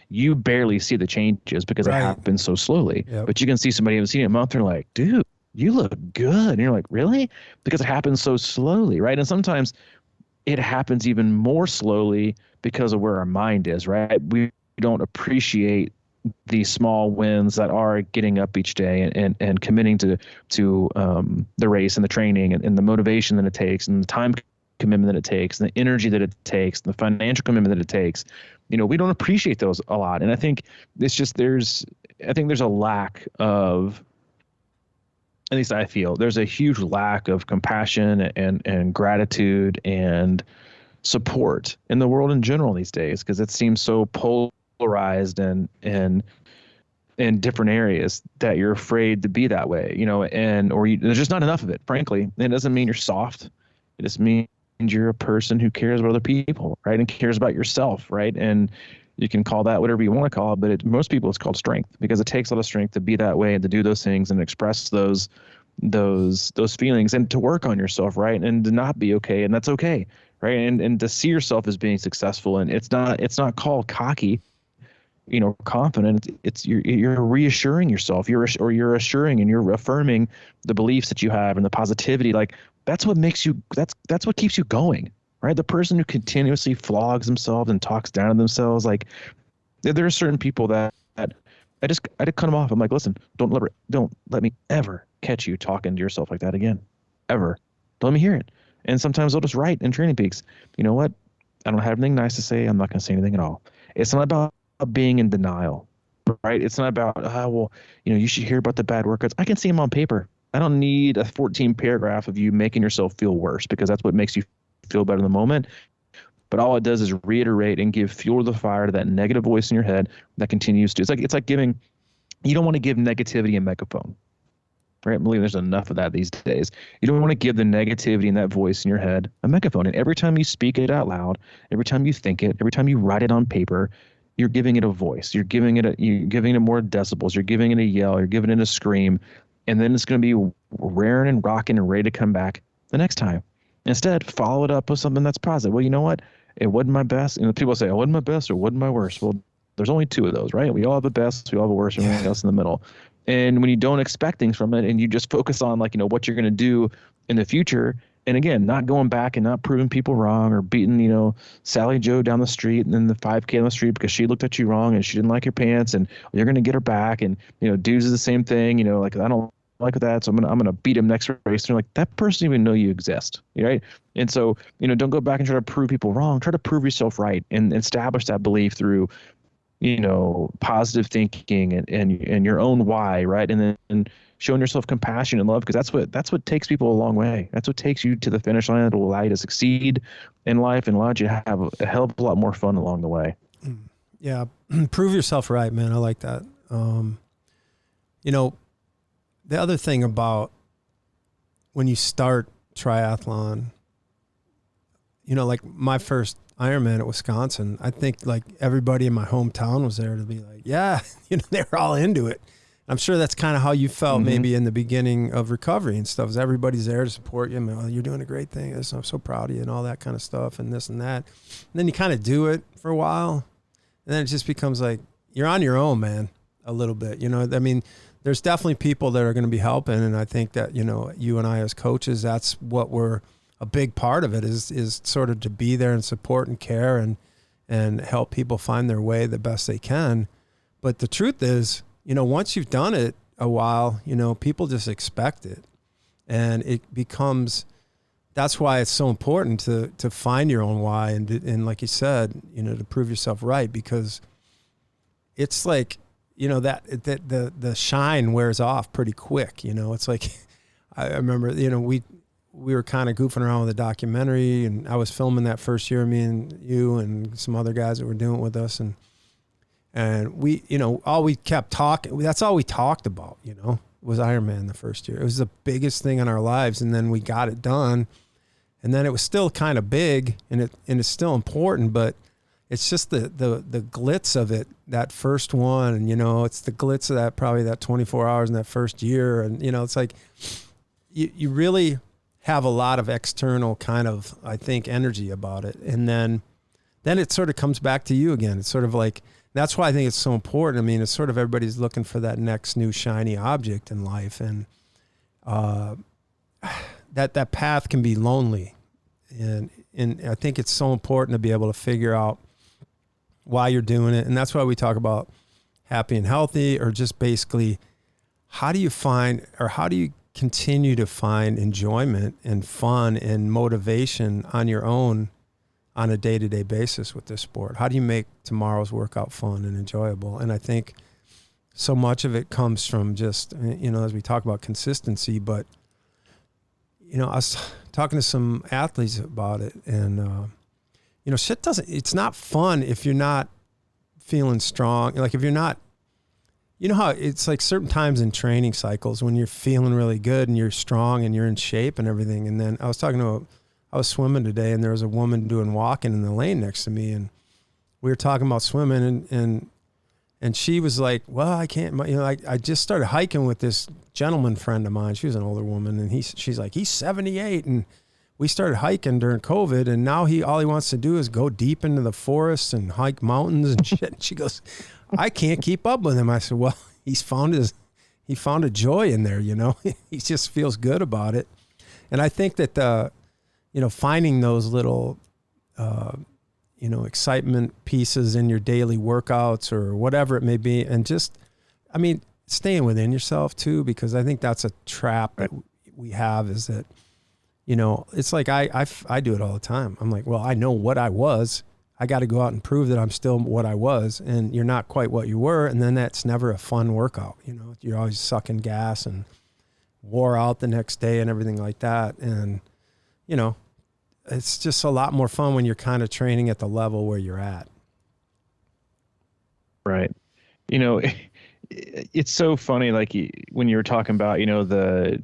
you barely see the changes because it happens so slowly. Yep. But you can see somebody who hasn't seen it in a month, they're like, dude, you look good. And you're like, really? Because it happens so slowly, right? And sometimes it happens even more slowly because of where our mind is, right? We don't appreciate the small wins that are getting up each day and committing to the race and the training and the motivation that it takes and the time commitment that it takes and the energy that it takes and the financial commitment that it takes. We don't appreciate those a lot. And I think it's just, there's a lack of, at least I feel there's a huge lack of compassion and gratitude and support in the world in general these days, because it seems so polarized and in different areas that you're afraid to be that way, there's just not enough of it, frankly. It doesn't mean you're soft. It just means you're a person who cares about other people, right? And cares about yourself, right? And you can call that whatever you want to call it, but most people it's called strength, because it takes a lot of strength to be that way and to do those things and express those feelings and to work on yourself, right? And to not be okay, and that's okay, right? And to see yourself as being successful, and it's not called cocky, confident. It's you're reassuring yourself. You're assuring and you're affirming the beliefs that you have and the positivity. Like that's what makes you. That's what keeps you going, right? The person who continuously flogs themselves and talks down to themselves, like there are certain people that I just cut them off. I'm like, listen, don't let me ever catch you talking to yourself like that again, ever. Don't let me hear it. And sometimes I'll just write in Training Peaks, you know what? I don't have anything nice to say. I'm not going to say anything at all. It's not about being in denial, right? It's not about, you should hear about the bad workouts. I can see them on paper. I don't need a 14 paragraph of you making yourself feel worse, because that's what makes you feel better in the moment. But all it does is reiterate and give fuel to the fire to that negative voice in your head that continues to. It's like giving. You don't want to give negativity a megaphone, right? I believe there's enough of that these days. You don't want to give the negativity in that voice in your head a megaphone. And every time you speak it out loud, every time you think it, every time you write it on paper, you're giving it a voice. You're giving it more decibels. You're giving it a yell. You're giving it a scream, and then it's going to be raring and rocking and ready to come back the next time. Instead, follow it up with something that's positive. Well, you know what? It wasn't my best. And people say, "Oh, it wasn't my best or wasn't my worst." Well, there's only two of those, right? We all have the best. We all have a worst, and everything else in the middle. And when you don't expect things from it, and you just focus on what you're going to do in the future, and again, not going back and not proving people wrong or beating, Sally Joe down the street and then the 5K on the street because she looked at you wrong and she didn't like your pants, and you're going to get her back. And, dudes is the same thing, like, I don't like that, so I'm gonna beat him next race. And you're like, that person didn't even know you exist, right? And so, don't go back and try to prove people wrong. Try to prove yourself right and establish that belief through, positive thinking and your own why, right? And then showing yourself compassion and love, because that's what takes people a long way. That's what takes you to the finish line. That will allow you to succeed in life and allow you to have a hell of a lot more fun along the way. Yeah, prove yourself right, man. I like that. The other thing about when you start triathlon, like my first Ironman at Wisconsin, I think like everybody in my hometown was there to be like, yeah, they were all into it. I'm sure that's kind of how you felt maybe in the beginning of recovery and stuff. Is everybody's there to support you. Oh, you're doing a great thing. I'm so proud of you and all that kind of stuff and this and that. And then you kind of do it for a while, and then it just becomes like you're on your own, man, a little bit. I mean, there's definitely people that are going to be helping, and I think that you and I as coaches, that's what we're a big part of it is sort of to be there and support and care and help people find their way the best they can. But the truth is, once you've done it a while, people just expect it, and it becomes. That's why it's so important to find your own why and like you said, to prove yourself right, because it's like. That the shine wears off pretty quick. It's like, I remember, we were kind of goofing around with a documentary, and I was filming that first year, me and you and some other guys that were doing it with us. And we, all we kept talking, that's all we talked about, was Ironman the first year. It was the biggest thing in our lives. And then we got it done, and then it was still kind of big and it's still important, but it's just the glitz of it, that first one. And, it's the glitz of that, probably that 24 hours in that first year. And, it's like you really have a lot of external kind of, I think, energy about it. And then it sort of comes back to you again. It's sort of like, that's why I think it's so important. I mean, it's sort of everybody's looking for that next new shiny object in life. And that path can be lonely. And I think it's so important to be able to figure out why you're doing it. And that's why we talk about happy and healthy, or just basically how do you continue to find enjoyment and fun and motivation on your own on a day-to-day basis with this sport? How do you make tomorrow's workout fun and enjoyable? And I think so much of it comes from just, as we talk about consistency, but, I was talking to some athletes about it, and, it's not fun if you're not feeling strong. Like if you're not, how it's like certain times in training cycles when you're feeling really good and you're strong and you're in shape and everything. And then I was talking to I was swimming today, and there was a woman doing walking in the lane next to me, and we were talking about swimming, and she was like, well, I can't, you know, I just started hiking with this gentleman friend of mine. She was an older woman, and she's like, he's 78, and we started hiking during COVID, and now all he wants to do is go deep into the forest and hike mountains and shit. And she goes, I can't keep up with him. I said, well, he found a joy in there, you know. He just feels good about it. And I think that, you know, finding those little, you know, excitement pieces in your daily workouts or whatever it may be, and just, I mean, staying within yourself too, because I think that's a trap that we have, is that, you know, it's like I do it all the time. I'm like, well, I know what I was. I got to go out and prove that I'm still what I was, and you're not quite what you were, and then that's never a fun workout. You know, you're always sucking gas and wore out the next day and everything like that, and you know, it's just a lot more fun when you're kind of training at the level where you're at. Right. You know, it's so funny. Like when you were talking about, you know,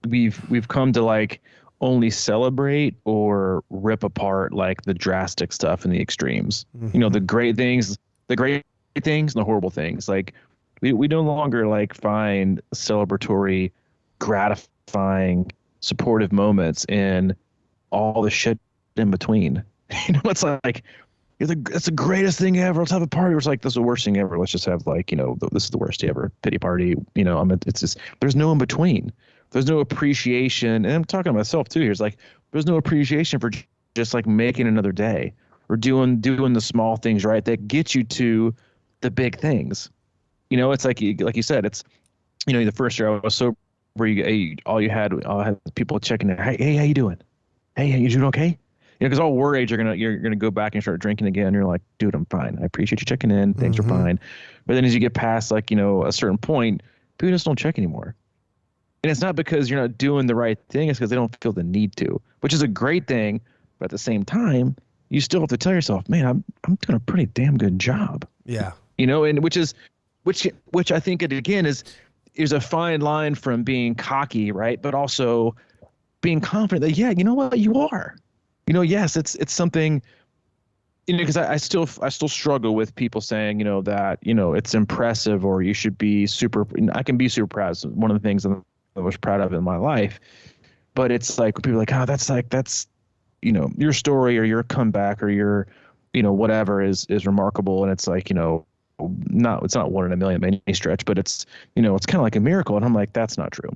we've come to like only celebrate or rip apart like the drastic stuff and the extremes. Mm-hmm. You know, the great things and the horrible things. Like we no longer like find celebratory, gratifying, supportive moments in all the shit in between. You know, it's like it's the greatest thing ever. Let's have a party. It's like, this is the worst thing ever. Let's just have like, you know, this is the worst day ever. Pity party. You know, it's just, there's no in between. There's no appreciation. And I'm talking to myself too here. It's like, there's no appreciation for just like making another day or doing the small things, right, that get you to the big things. You know, it's like you said, it's, you know, the first year I was sober, all I had people checking in. Hey, how you doing? Hey, you doing okay? You know, because all we're age, you're gonna go back and start drinking again. You're like, dude, I'm fine. I appreciate you checking in. Things are fine. But then as you get past like, you know, a certain point, people just don't check anymore. And it's not because you're not doing the right thing. It's because they don't feel the need to, which is a great thing. But at the same time, you still have to tell yourself, man, I'm doing a pretty damn good job. Yeah. You know, and which I think it again is a fine line from being cocky, right? But also being confident that, yeah, you know what, you are. You know, yes, it's something, you know, because I still struggle with people saying, you know, that, you know, it's impressive or you should be super. I can be super proud. It's one of the things I'm most proud of in my life. But it's like people are like, oh, that's, you know, your story or your comeback or your, you know, whatever is remarkable. And it's like, you know, it's not one in a million by any stretch, but it's, you know, it's kind of like a miracle. And I'm like, that's not true.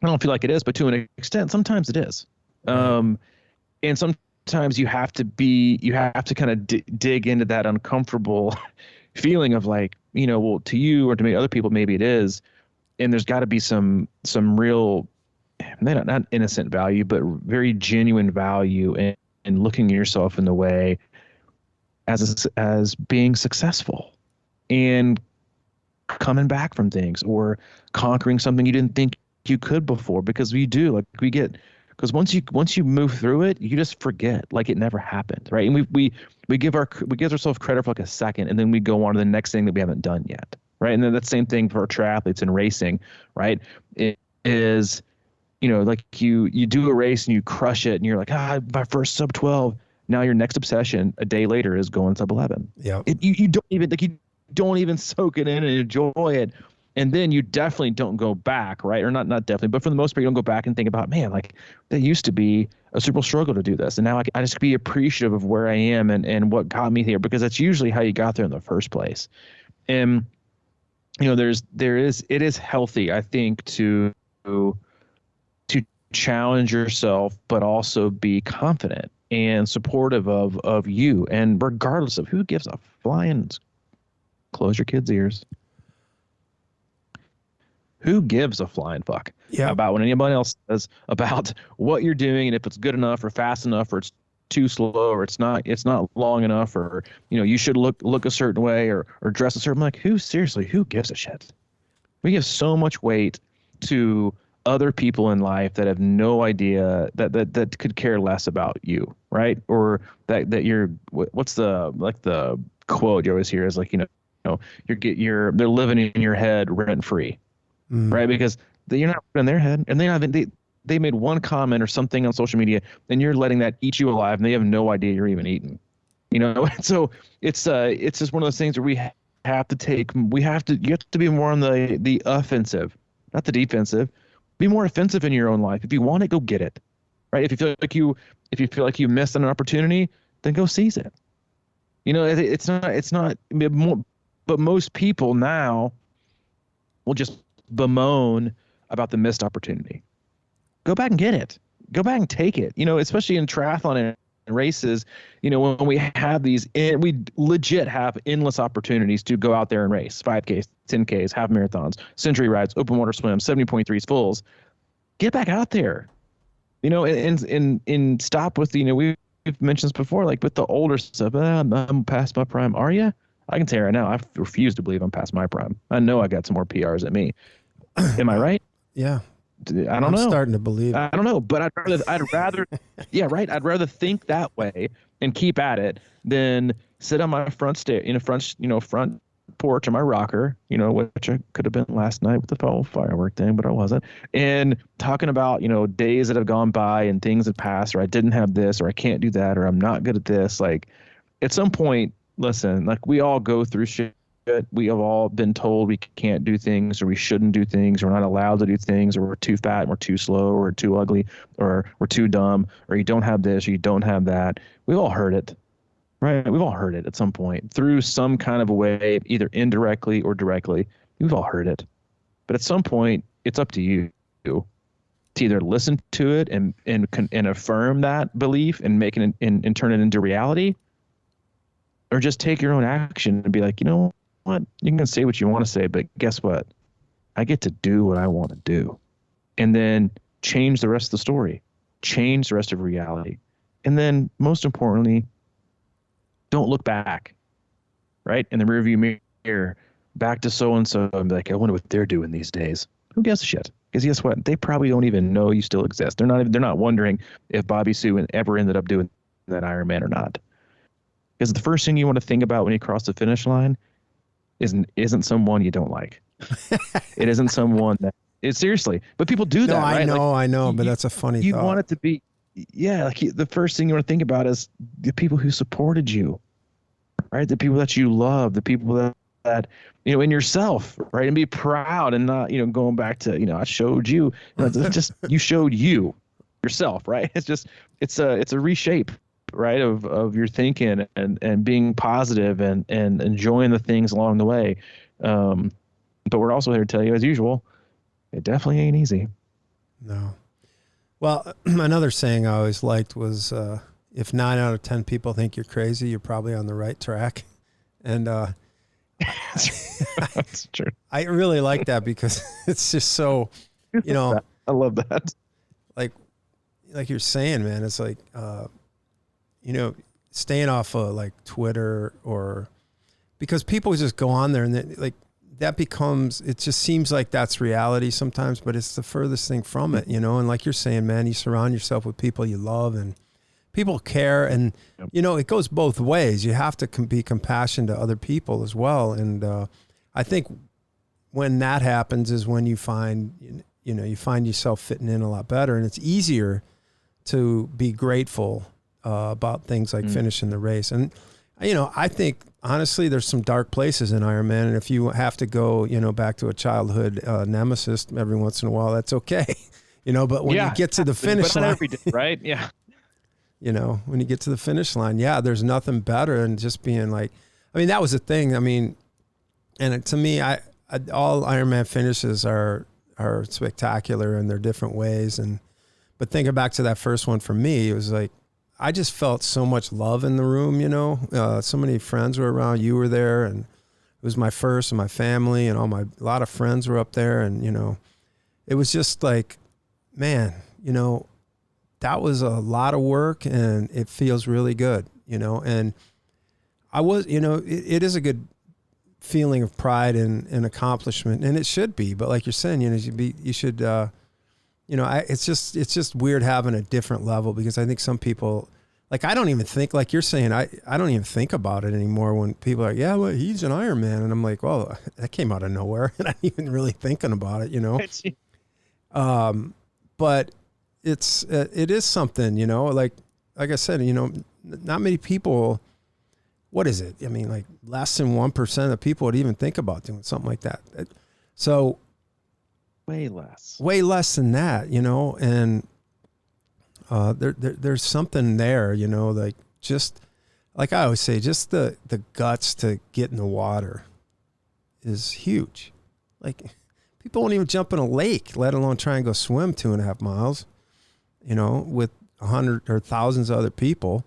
I don't feel like it is, but to an extent, sometimes it is. And sometimes you have to kind of dig into that uncomfortable feeling of like, you know, well, to you or to maybe other people, maybe it is. And there's got to be some real, not innocent value, but very genuine value in looking at yourself in the way as being successful and coming back from things or conquering something you didn't think you could before, because we do, like because once you move through it, you just forget like it never happened, right? And we give ourselves credit for like a second, and then we go on to the next thing that we haven't done yet, right? And then that same thing for triathletes and racing, right? It is, you know, like you do a race and you crush it, and you're like, my first sub 12. Now your next obsession a day later is going sub 11. Yeah, you don't even soak it in and enjoy it. And then you definitely don't go back, right? Or not definitely, but for the most part, you don't go back and think about, man, like that used to be a super struggle to do this. And now I just be appreciative of where I am and what got me here, because that's usually how you got there in the first place. And, you know, it is healthy, I think, to challenge yourself, but also be confident and supportive of you. And regardless of who gives a flying, close your kids' ears. Who gives a flying fuck about what anybody else says about what you're doing, and if it's good enough or fast enough or it's too slow or it's not long enough, or, you know, you should look a certain way or dress a certain, like, who gives a shit? We give so much weight to other people in life that have no idea that could care less about you, right? Or that you're, what's the quote you always hear is like, you know, they're living in your head rent free. Right, because you're not in their head, and they they made one comment or something on social media, and you're letting that eat you alive, and they have no idea you're even eating. You know, so it's just one of those things where you have to be more on the offensive, not the defensive. Be more offensive in your own life. If you want it, go get it. Right? If you feel like you missed an opportunity, then go seize it. You know, it's not but most people now will just bemoan about the missed opportunity. Go back and get it. Go back and take it. You know, especially in triathlon and races, you know, when we have these, we legit have endless opportunities to go out there and race 5Ks, 10Ks, half marathons, century rides, open water swims, 70.3s, fulls. Get back out there, you know, and stop with, you know, we've mentioned this before, like with the older stuff. I'm past my prime. Are you? I can tell you right now, I refuse to believe I'm past my prime. I know I got some more PRs at me. Am I right? Yeah. I don't know. I'm starting to believe. I don't know, but I'd rather, yeah, right. I'd rather think that way and keep at it than sit on my front porch on my rocker, you know, which I could have been last night with the whole firework thing, but I wasn't. And talking about, you know, days that have gone by and things that passed, or I didn't have this, or I can't do that, or I'm not good at this. Like, at some point, listen, like, we all go through shit. We have all been told we can't do things, or we shouldn't do things, or we're not allowed to do things, or we're too fat, and we're too slow, or we're too ugly, or we're too dumb, or you don't have this, or you don't have that. We've all heard it, right? We've all heard it at some point through some kind of a way, either indirectly or directly. We've all heard it. But at some point, it's up to you to either listen to it and affirm that belief and make it and turn it into reality, or just take your own action and be like, you know what? You can say what you want to say, but guess what? I get to do what I want to do. And then change the rest of the story, change the rest of reality. And then most importantly, don't look back, right? In the rearview mirror, back to so-and-so and be like, I wonder what they're doing these days. Who gives a shit? Because guess what? They probably don't even know you still exist. They're not wondering if Bobby Sue ever ended up doing that Ironman or not. Because the first thing you want to think about when you cross the finish line isn't someone you don't like. It isn't someone that it's seriously, but people do that. No, right? I know, but that's a funny you thought. Want it to be, yeah. Like the first thing you want to think about is the people who supported you, right? The people that you love, the people that you know, in yourself, right? And be proud and not, you know, going back to, you know, I showed you, it's just you showed yourself, right? It's a reshape, right, of your thinking and being positive and enjoying the things along the way. But we're also here to tell you, as usual, it definitely ain't easy. No. Well, another saying I always liked was, if 9 out of 10 people think you're crazy, you're probably on the right track. And that's true. I really like that because it's just so, you know, I love that. Like you're saying, man, it's like, you know, staying off of like Twitter, or because people just go on there and like that becomes, it just seems like that's reality sometimes, but it's the furthest thing from it, you know? And like you're saying, man, you surround yourself with people you love and people care. And, you know, it goes both ways. You have to be compassionate to other people as well. And I think when that happens is when you find, you know, you find yourself fitting in a lot better, and it's easier to be grateful about things like finishing the race. And, you know, I think honestly, there's some dark places in Ironman. And if you have to go, you know, back to a childhood nemesis every once in a while, that's okay. You know, but when you get to the finish line, every day, right? Yeah. You know, when you get to the finish line, yeah, there's nothing better than just being like, I mean, that was the thing. I mean, and to me, all Ironman finishes are spectacular in their different ways. But thinking back to that first one for me, it was like, I just felt so much love in the room, you know, so many friends were around, you were there, and it was my first, and my family and a lot of friends were up there. And, you know, it was just like, man, you know, that was a lot of work and it feels really good, you know, and I was, you know, it is a good feeling of pride and accomplishment, and it should be, but like you're saying, you know, you should, you know, it's just weird having a different level, because I think some people, like, I don't even think, like you're saying, I don't even think about it anymore when people are like, yeah, well, he's an Ironman. And I'm like, well, that came out of nowhere. And I'm even really thinking about it, you know? But it is something, like I said, not many people, what is it? I mean, like less than 1% of people would even think about doing something like that. So way less than that, and there's something there, like just like I always say, just the guts to get in the water is huge. Like people won't even jump in a lake, let alone try and go swim 2.5 miles, with 100 or thousands of other people.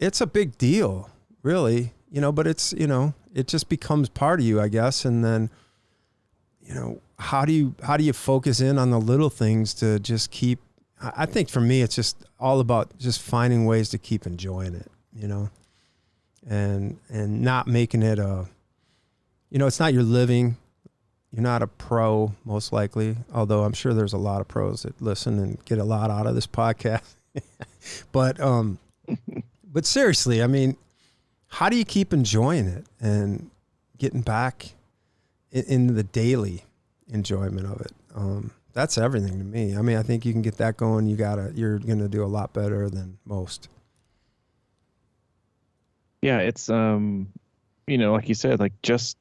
It's a big deal, really, but it's, it just becomes part of you, I guess. And then, how do you focus in on the little things to just keep, I think for me, it's just all about just finding ways to keep enjoying it, and not making it it's not your living. You're not a pro, most likely, although I'm sure there's a lot of pros that listen and get a lot out of this podcast. But seriously, I mean, how do you keep enjoying it and getting back into the daily enjoyment of it? That's everything to me. I mean, I think you can get that going. You're going to do a lot better than most. Yeah, it's like you said, like just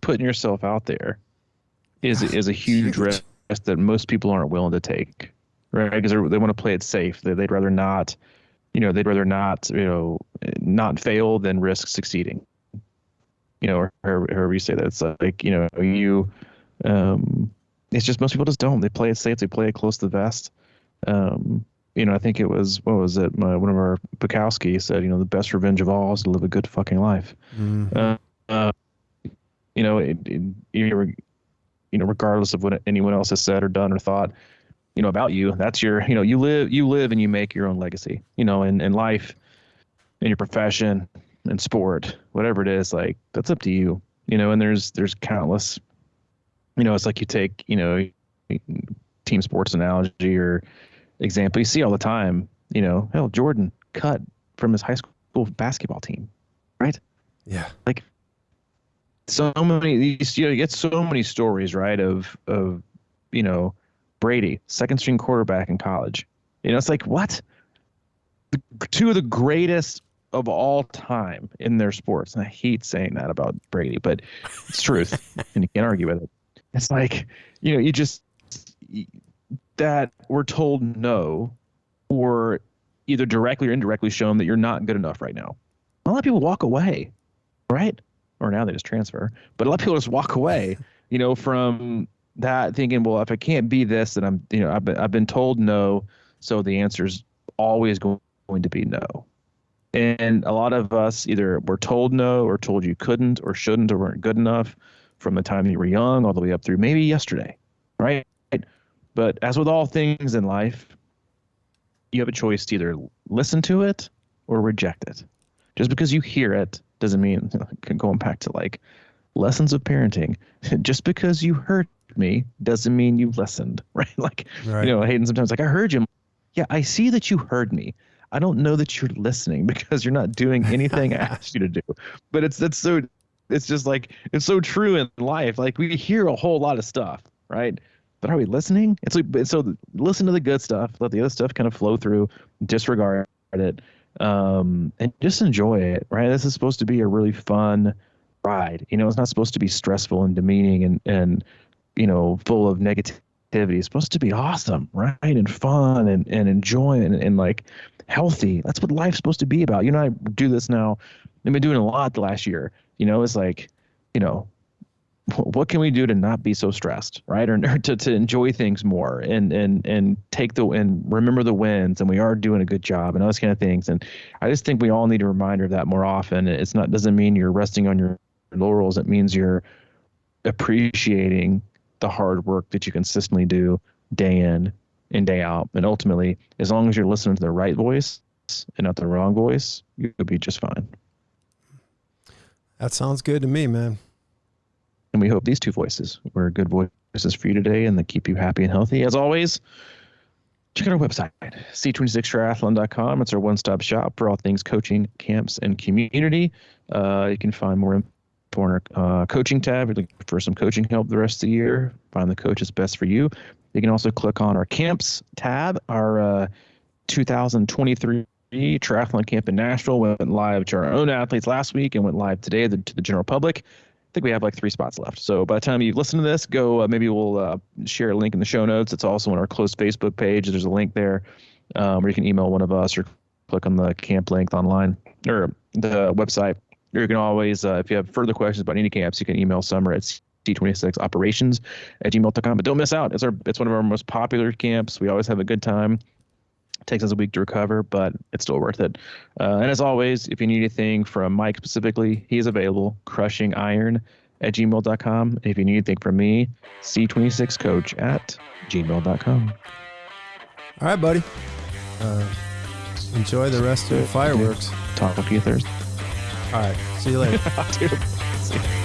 putting yourself out there is a huge risk that most people aren't willing to take, right? Because they want to play it safe. They'd rather not, not fail than risk succeeding. Or however you say that. It's like, it's just most people just don't. They play it safe. They play it close to the vest. I think it was, what was it? One of our Bukowski said, the best revenge of all is to live a good fucking life. Mm-hmm. Regardless of what anyone else has said or done or thought, about you, that's your, you live and you make your own legacy, in life, in your profession, in sport, whatever it is, like that's up to you, and there's countless, it's like you take, team sports analogy or example you see all the time, hell, Jordan cut from his high school basketball team, right? Yeah. Like so many, you get so many stories, right? Of Brady, second string quarterback in college. It's like, what? Two of the greatest of all time in their sports. And I hate saying that about Brady, but it's truth. And you can't argue with it. It's like, that we're told no, or either directly or indirectly shown that you're not good enough right now. A lot of people walk away, right? Or now they just transfer. But a lot of people just walk away, from that thinking, well, if I can't be this, then I'm, I've been told no, so the answer is always going to be no. And a lot of us either were told no, or told you couldn't or shouldn't or weren't good enough from the time you were young all the way up through maybe yesterday, right? But as with all things in life, you have a choice to either listen to it or reject it. Just because you hear it doesn't mean, going back to like lessons of parenting, just because you heard me doesn't mean you listened, right? Like, right. Hayden sometimes like, I heard you. Yeah, I see that you heard me. I don't know that you're listening because you're not doing anything I asked you to do. But it's just like, it's so true in life. Like we hear a whole lot of stuff, right? But are we listening? So listen to the good stuff, let the other stuff kind of flow through, disregard it, and just enjoy it, right? This is supposed to be a really fun ride. It's not supposed to be stressful and demeaning and full of negativity. It's supposed to be awesome, right? And fun and enjoy and like healthy. That's what life's supposed to be about. I do this now. I've been doing a lot the last year. It's like, what can we do to not be so stressed, right? Or to enjoy things more and take and remember the wins, and we are doing a good job and those kind of things. And I just think we all need a reminder of that more often. Doesn't mean you're resting on your laurels. It means you're appreciating the hard work that you consistently do day in and day out. And ultimately, as long as you're listening to the right voice and not the wrong voice, you'll be just fine. That sounds good to me, man. And we hope these two voices were good voices for you today and that keep you happy and healthy. As always, check out our website, c26triathlon.com. It's our one-stop shop for all things coaching, camps, and community. You can find more info on our coaching tab. If you're looking for some coaching help the rest of the year, find the coach that's best for you. You can also click on our camps tab. Our 2023 triathlon camp in Nashville went live to our own athletes last week and went live today to the general public. I think we have like 3 spots left. So by the time you listen to this, go, maybe we'll share a link in the show notes. It's also on our closed Facebook page. There's a link there where you can email one of us or click on the camp link online or the website. Or you can always, if you have further questions about any camps, you can email Summer at c26operations@gmail.com. But don't miss out. It's one of our most popular camps. We always have a good time. It takes us a week to recover, but it's still worth it. And as always, if you need anything from Mike specifically, he is available, CrushingIron@gmail.com. If you need anything from me, c26coach@gmail.com. All right, buddy. Enjoy the rest of your fireworks. Talk to you Thursday. All right. See you later. Dude, see you.